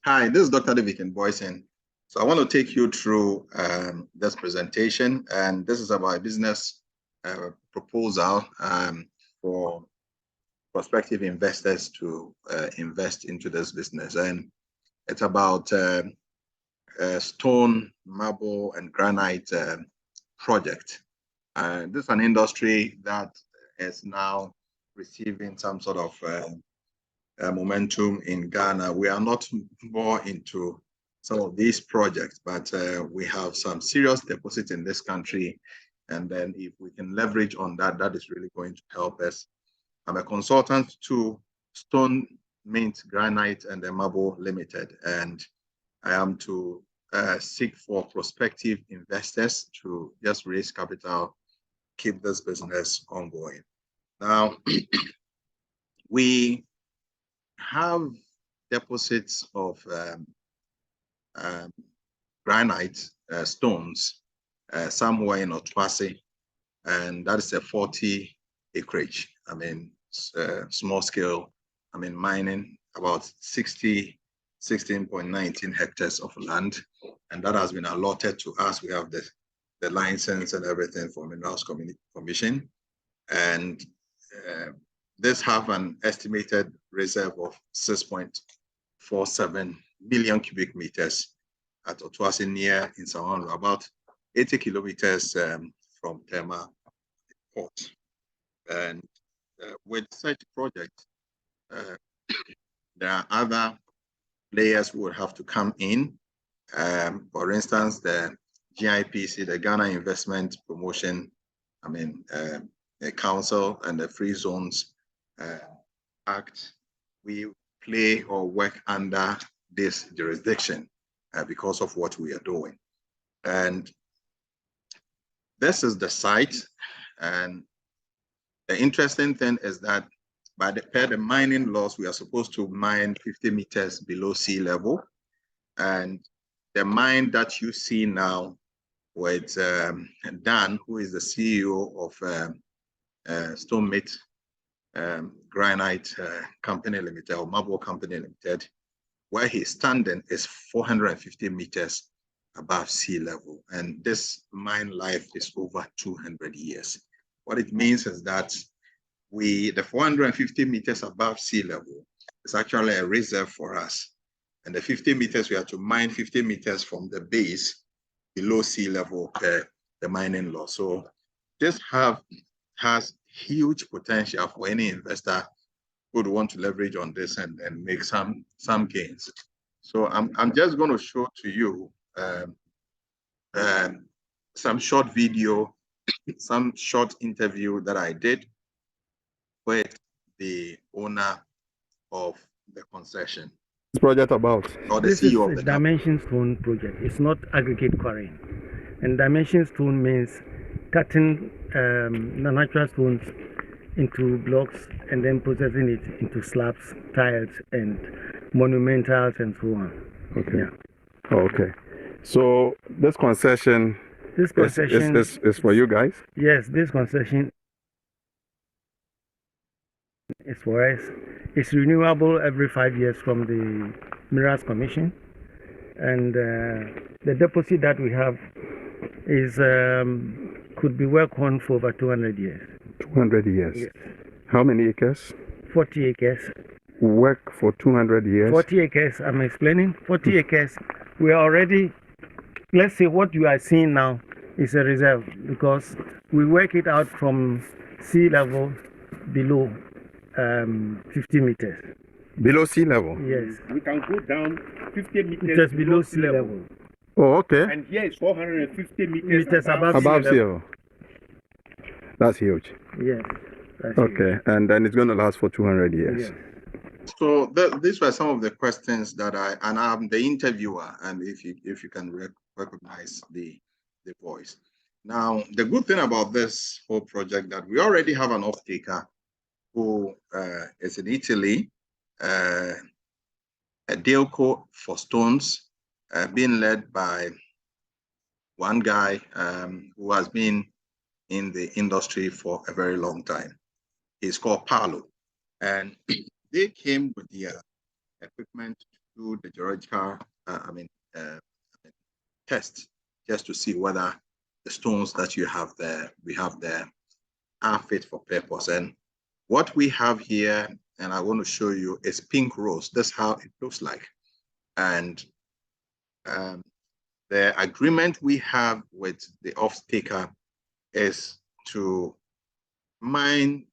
Hi, this is drdavidkingboison. So I want to take you through this presentation, and this is about a business proposal for prospective investors to invest into this business. And it's about stone, marble, and granite project. This is an industry that is now receiving some sort of momentum in Ghana. We are not more into some of these projects, but we have some serious deposits in this country. And then if we can leverage on that, that is really going to help us. I'm a consultant to Stonemint Granite and Marble Limited, and I am to seek for prospective investors to just raise capital, keep this business ongoing. Now, we have deposits of granite stones somewhere in Otoase, and that is a 40 acreage. I mean, small scale, I mean, mining about 16.19 hectares of land, and that has been allotted to us. We have the license and everything from Minerals Commission, and this have an estimated reserve of 6.47 million cubic meters at Otoase near Nsawam, about 80 kilometers from Tema Port. And with such a project, there are other players who would have to come in. For instance, the GIPC, the Ghana Investment Promotion, the Council and the Free Zones Act, we play or work under this jurisdiction because of what we are doing. And this is the site. And the interesting thing is that per the mining laws, we are supposed to mine 50 meters below sea level. And the mine that you see now with Dan, who is the CEO of Stonemint Granite Company Limited, or Marble Company Limited, where he's standing is 450 meters above sea level. And this mine life is over 200 years. What it means is that the 450 meters above sea level is actually a reserve for us. And the 50 meters, we have to mine 50 meters from the base below sea level per the mining law. So this has huge potential for any investor who would want to leverage on this and make some gains. So I'm just going to show to you some short video, some short interview that I did with the owner of the concession. This project about? Or the this CEO is of the a dimension stone project. It's not aggregate quarrying. And dimension stone means cutting the natural stones into blocks and then processing it into slabs, tiles, and monumentals, and so on. Okay. Yeah. Oh, okay. So this concession is for you guys? Yes, this concession is for us. It's renewable every 5 years from the Minerals Commission. And the deposit that we have is could be worked on for over 200 years. 200 years? Yes. How many acres? 40 acres. Work for 200 years? 40 acres, I'm explaining. 40 acres, we are already, let's say what you are seeing now is a reserve because we work it out from sea level below 50 meters. Below sea level? Yes. We can go down 50 meters below sea level. Oh, okay. And here is 450 meters above sea level. That's huge. Yes. Okay, huge. And then it's going to last for 200 years. Yes. So these were some of the questions that I'm the interviewer, and if you can recognize the voice. Now, the good thing about this whole project that we already have an off-taker who is in Italy, a Dealco for stones, being led by one guy who has been in the industry for a very long time. He's called Paolo, and they came with the equipment do the geological, test, just to see whether the stones that we have there, are fit for purpose. And what we have here, and I want to show you, is pink rose. That's how it looks like. And the agreement we have with the off-taker is to mine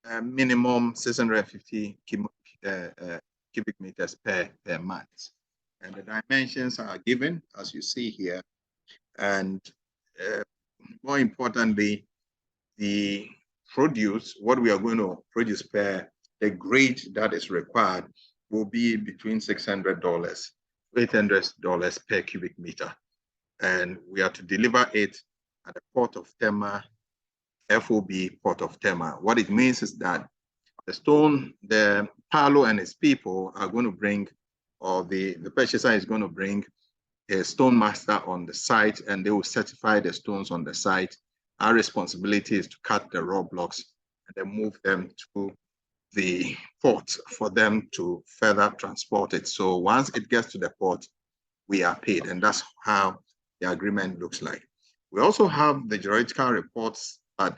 a minimum 650 cubic meters per month. And the dimensions are given, as you see here. And more importantly, the produce, what we are going to produce per the grade that is required, will be between $600 to $800 per cubic meter. And we are to deliver it at the port of Tema, FOB port of Tema. What it means is that the Paulo and his people are going to bring, or the purchaser is going to bring a stone master on the site, and they will certify the stones on the site. Our responsibility is to cut the raw blocks and then move them to the port for them to further transport it. So once it gets to the port, we are paid, and that's how the agreement looks like. We also have the geological reports by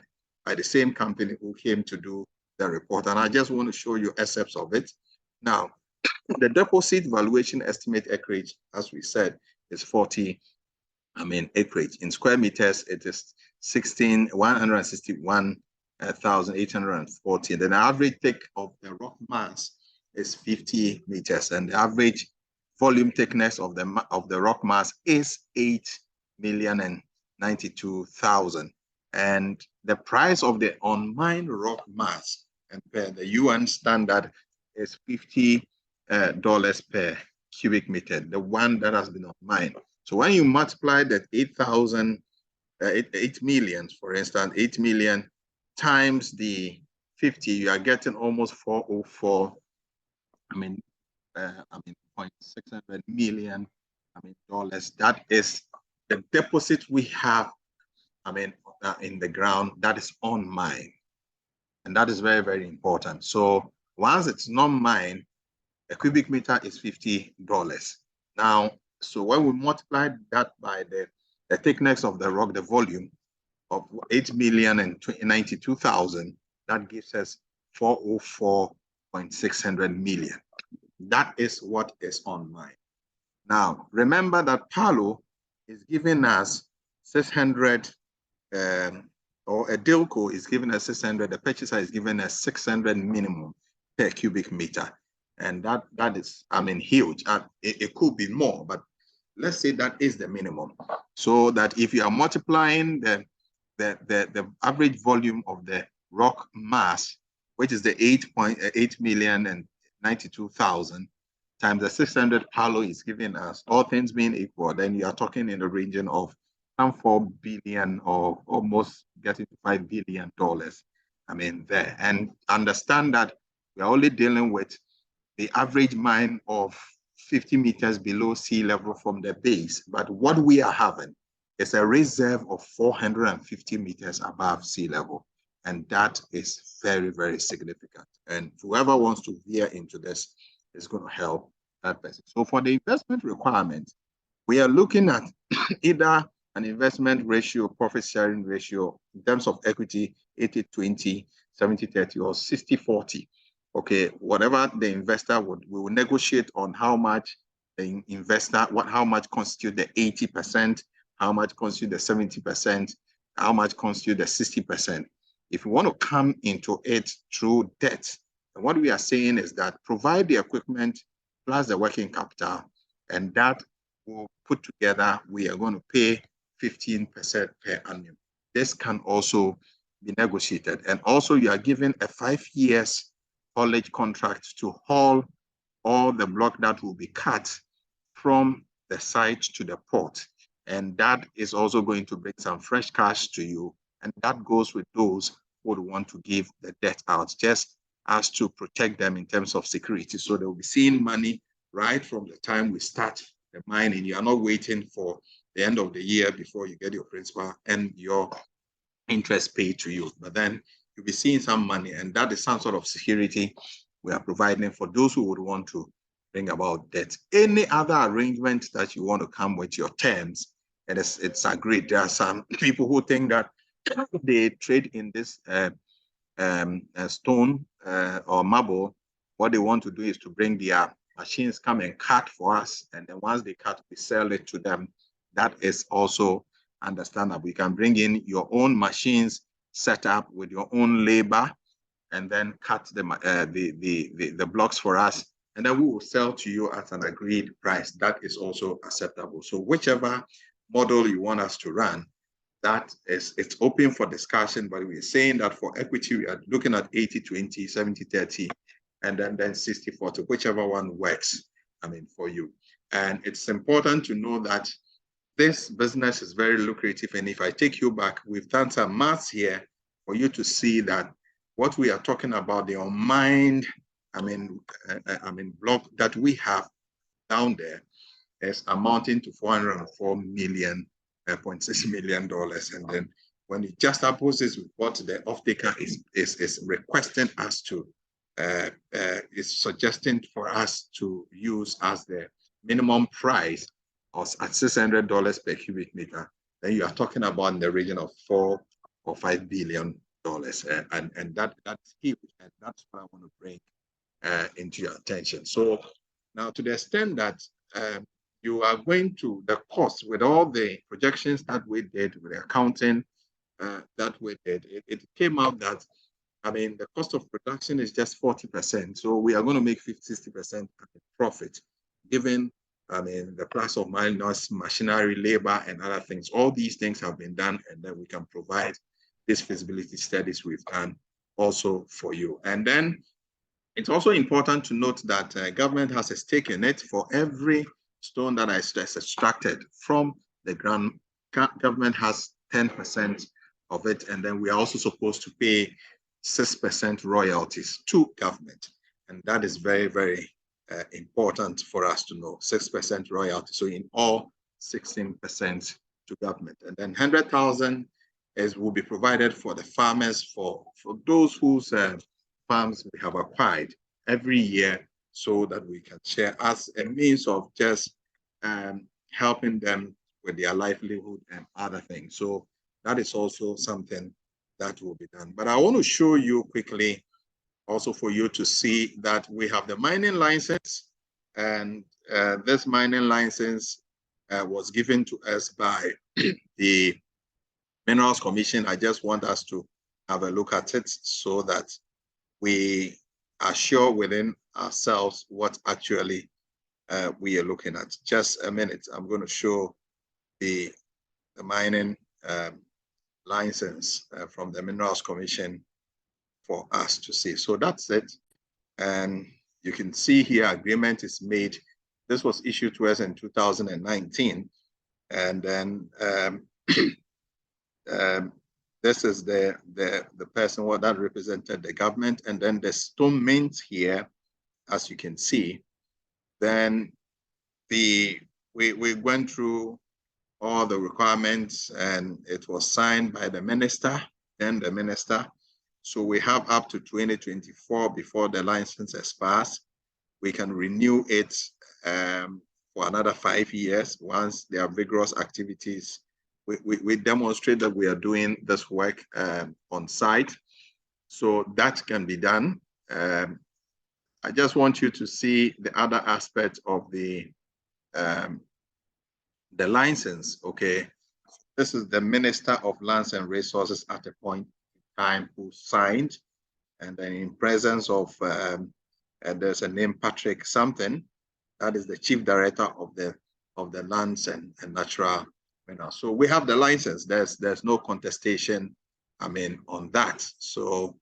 the same company who came to do the report, and I just want to show you excerpts of it. Now, the deposit valuation estimate acreage, as we said, is 40 acreage. In square meters, it is 161,840. Then the average thick of the rock mass is 50 meters, and the average volume thickness of the rock mass is 8,092,000. And the price of the unmined rock mass, and per the UN standard, is $50 per cubic meter, the one that has been unmined. So when you multiply that 8 million, for instance, 8 million times the 50, you are getting almost 404, 0.600 million dollars. That is the deposit we have, in the ground that is unmined. And that is very, very important. So once it's not mined, a cubic meter is $50. Now, so when we multiply that by the thickness of the rock, the volume of 8,092,000, that gives us 404.600 million. That is what is unmined. Now, remember that Paulo is giving us 600, or a Dilco is giving us 600, the purchaser is giving us 600 minimum per cubic meter. And that is, huge. It could be more, but let's say that is the minimum. So that if you are multiplying the average volume of the rock mass, which is the 8,092,000 times the 600 Paulo is giving us, all things being equal, then you are talking in the region of some 4 billion or almost getting to $5 billion. There. And understand that we are only dealing with the average mine of 50 meters below sea level from the base. But what we are having is a reserve of 450 meters above sea level. And that is very, very significant. And whoever wants to veer into this is going to help that person. So for the investment requirement, we are looking at either an investment ratio, profit sharing ratio, in terms of equity, 80-20, 70-30, or 60-40. Okay, whatever the investor we will negotiate on how much the investor, how much constitute the 80%, how much constitute the 70%, how much constitute the 60%. If you want to come into it through debt, and what we are saying is that provide the equipment plus the working capital, and that will put together, we are going to pay 15% per annum. This can also be negotiated. And also you are given a 5 years haulage contract to haul all the block that will be cut from the site to the port. And that is also going to bring some fresh cash to you. And that goes with those who would want to give the debt out, just as to protect them in terms of security. So they will be seeing money right from the time we start the mining. You are not waiting for the end of the year before you get your principal and your interest paid to you. But then you'll be seeing some money, and that is some sort of security we are providing for those who would want to bring about debt. Any other arrangement that you want to come with your terms, and it's agreed. There are some people who think that they trade in this stone or marble. What they want to do is to bring their machines, come and cut for us, and then once they cut, we sell it to them. That is also understandable. You can bring in your own machines, set up with your own labor, and then cut the blocks for us, and then we will sell to you at an agreed price. That is also acceptable. So whichever model you want us to run, it's open for discussion, but we're saying that for equity, we are looking at 80-20, 70-30, and then 60-40, whichever one works, for you. And it's important to know that this business is very lucrative. And if I take you back, we've done some maths here for you to see that what we are talking about, the unmined, block that we have down there is amounting to $404.6 million. And then when you juxtapose this with what the off-taker is requesting us to, is suggesting for us to use as the minimum price of at $600 per cubic meter, then you are talking about in the region of $4 or $5 billion. And that's huge. And that's what I want to bring into your attention. So now, to the extent that you are going to the cost with all the projections that we did, with the accounting that we did, it came out that, the cost of production is just 40%. So we are going to make 60% profit, given, the price of minus machinery, labor, and other things. All these things have been done, and then we can provide these feasibility studies we've done also for you. And then it's also important to note that government has a stake in it. For every stone that is extracted from the ground, government has 10% of it, and then we are also supposed to pay 6% royalties to government. And that is very, very important for us to know, 6% royalty. So in all, 16% to government. And then 100,000 will be provided for the farmers, for those whose farms we have acquired every year, so that we can share as a means of just helping them with their livelihood and other things. So that is also something that will be done. But I want to show you quickly, also for you to see that we have the mining license, and this mining license was given to us by the Minerals Commission. I just want us to have a look at it so that we are sure within ourselves what actually we are looking at. Just a minute, I'm going to show the mining license from the Minerals Commission for us to see. So that's it. And you can see here, agreement is made. This was issued to us in 2019. And then this is the person that represented the government. And then the Stonemint here, as you can see. Then we went through all the requirements, and it was signed by the minister, then the minister. So we have up to 2024 before the license expires. We can renew it for another 5 years once there are vigorous activities. We demonstrate that we are doing this work on site. So that can be done. I just want you to see the other aspect of the license, okay? This is the Minister of Lands and Resources at a point in time who signed, and then in presence of, there's a name, Patrick something, that is the Chief Director of the Lands and Natural Minerals. So we have the license. There's no contestation, on that. So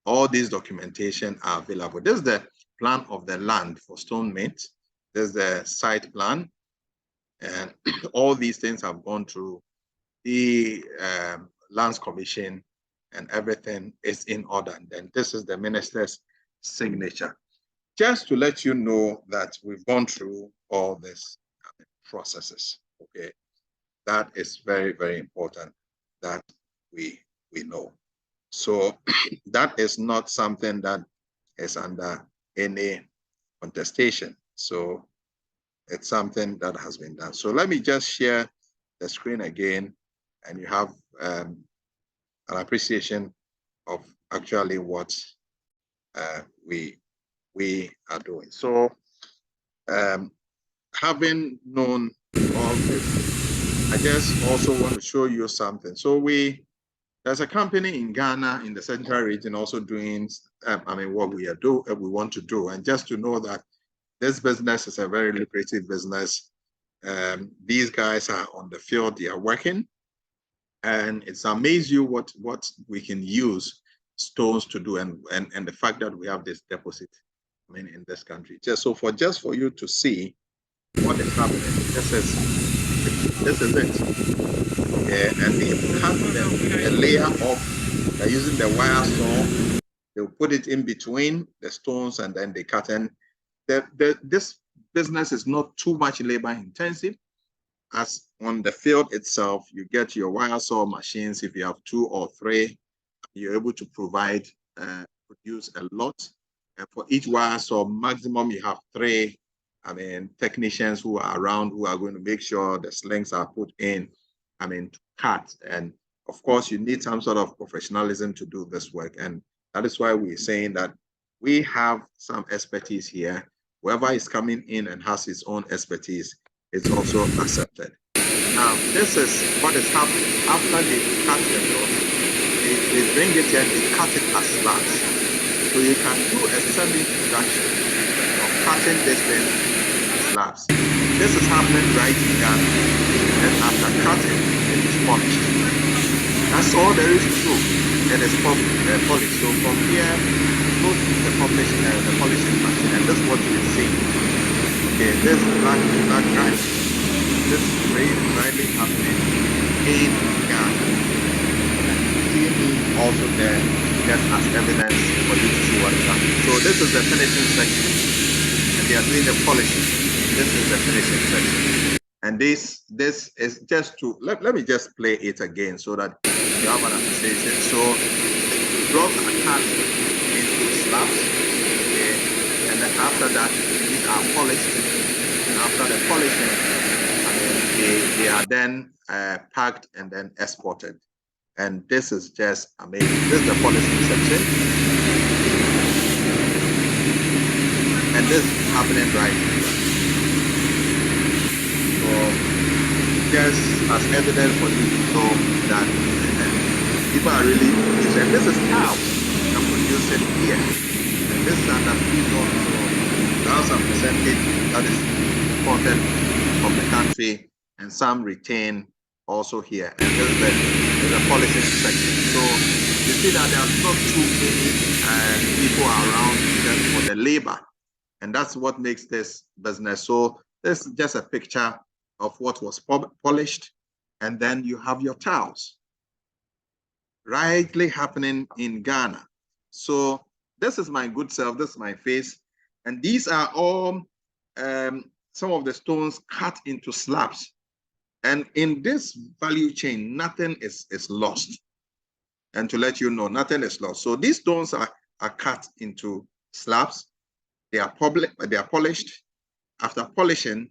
all these documentation are available. This is the plan of the land for Stonemint. There's the site plan. And all these things have gone through the Lands Commission, and everything is in order. And then this is the minister's signature. Just to let you know that we've gone through all these processes, okay? That is very, very important that we know. So that is not something that is under any contestation. So it's something that has been done. So let me just share the screen again, and you have an appreciation of actually what we are doing. So having known all this, I just also want to show you something. So there's a company in Ghana in the central region also doing, what we want to do. And just to know that this business is a very lucrative business. These guys are on the field, they are working. And it's amazing you what we can use stones to do, and the fact that we have this deposit, in this country. Just for you to see what is happening. This is it. Okay, and they cut a layer off. They're using the wire saw. They'll put it in between the stones, and then they cut. And this business is not too much labor intensive. As on the field itself, you get your wire saw machines. If you have 2 or 3, you're able to produce a lot. And for each wire saw, maximum you have 3, technicians who are around, who are going to make sure the slings are put in, to cut. And of course, you need some sort of professionalism to do this work. And that is why we're saying that we have some expertise here. Whoever is coming in and has his own expertise, it's also accepted. Now, this is what is happening. After they cut the road, they bring it and they cut it as slabs. So you can do a semi-production of cutting this thing as slabs. This is happening right in Ghana. And after cutting, it is polished. That's all there is to do. It is polished. So from here, go to the polishing machine, and this is what you see. Okay, this black granite. This is really happening in Ghana. See me also there, just as evidence for you to see what is happening. So this is the finishing section, and they are doing the polishing. This is the finishing section, and this is just to let me just play it again so that you have an appreciation. So blocks are cut into slabs, okay, and then after that these are polished, and after the polishing, they are then packed and then exported. And this is just amazing. This is the polishing section, and this is happening right here. So just as evidence for you to know that people are really using. This is cows that produce it here, and this is under freezone. So there are some percentage that is imported from the country, and some retain also here. And this is the polishing section. So you see that there are not too many people around just for the labor, and that's what makes this business. So this is just a picture of what was polished, and then you have your tiles rightly happening in Ghana. So this is my good self, this is my face, and these are all some of the stones cut into slabs. And in this value chain, nothing is lost. And to let you know, nothing is lost. So these stones are cut into slabs. They are polished. After polishing,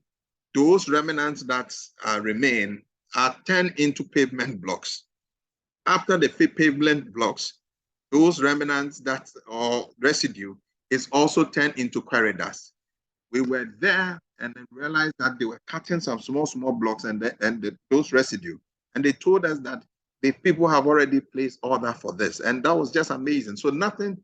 those remnants that remain are turned into pavement blocks. After the pavement blocks, those remnants or residue is also turned into quarry dust. We were there and then realized that they were cutting some small blocks and those residue. And they told us that the people have already placed order for this. And that was just amazing. So nothing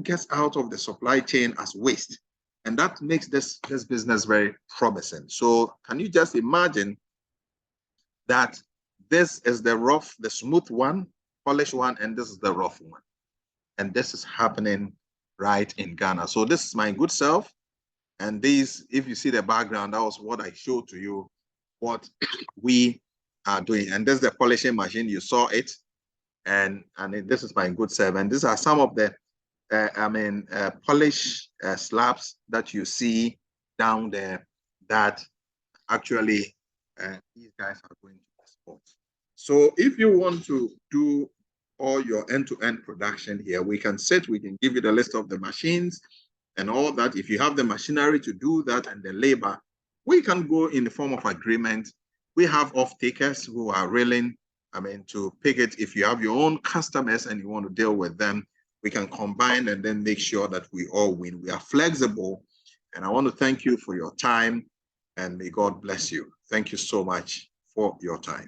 gets out of the supply chain as waste. And that makes this business very promising. So can you just imagine that this is the rough, the smooth one, polished one, and this is the rough one. And this is happening right in Ghana. So this is my good self. And these, if you see the background, that was what I showed to you, what we are doing. And this is the polishing machine, you saw it. And this is my good self. And these are some of the polish slabs that you see down there that actually these guys are going to export. So if you want to do all your end-to-end production here, we can give you the list of the machines and all that. If you have the machinery to do that and the labor, we can go in the form of agreement. We have off-takers who are willing, to pick it. If you have your own customers and you want to deal with them, we can combine and then make sure that we all win. We are flexible. And I want to thank you for your time, and may God bless you. Thank you so much for your time.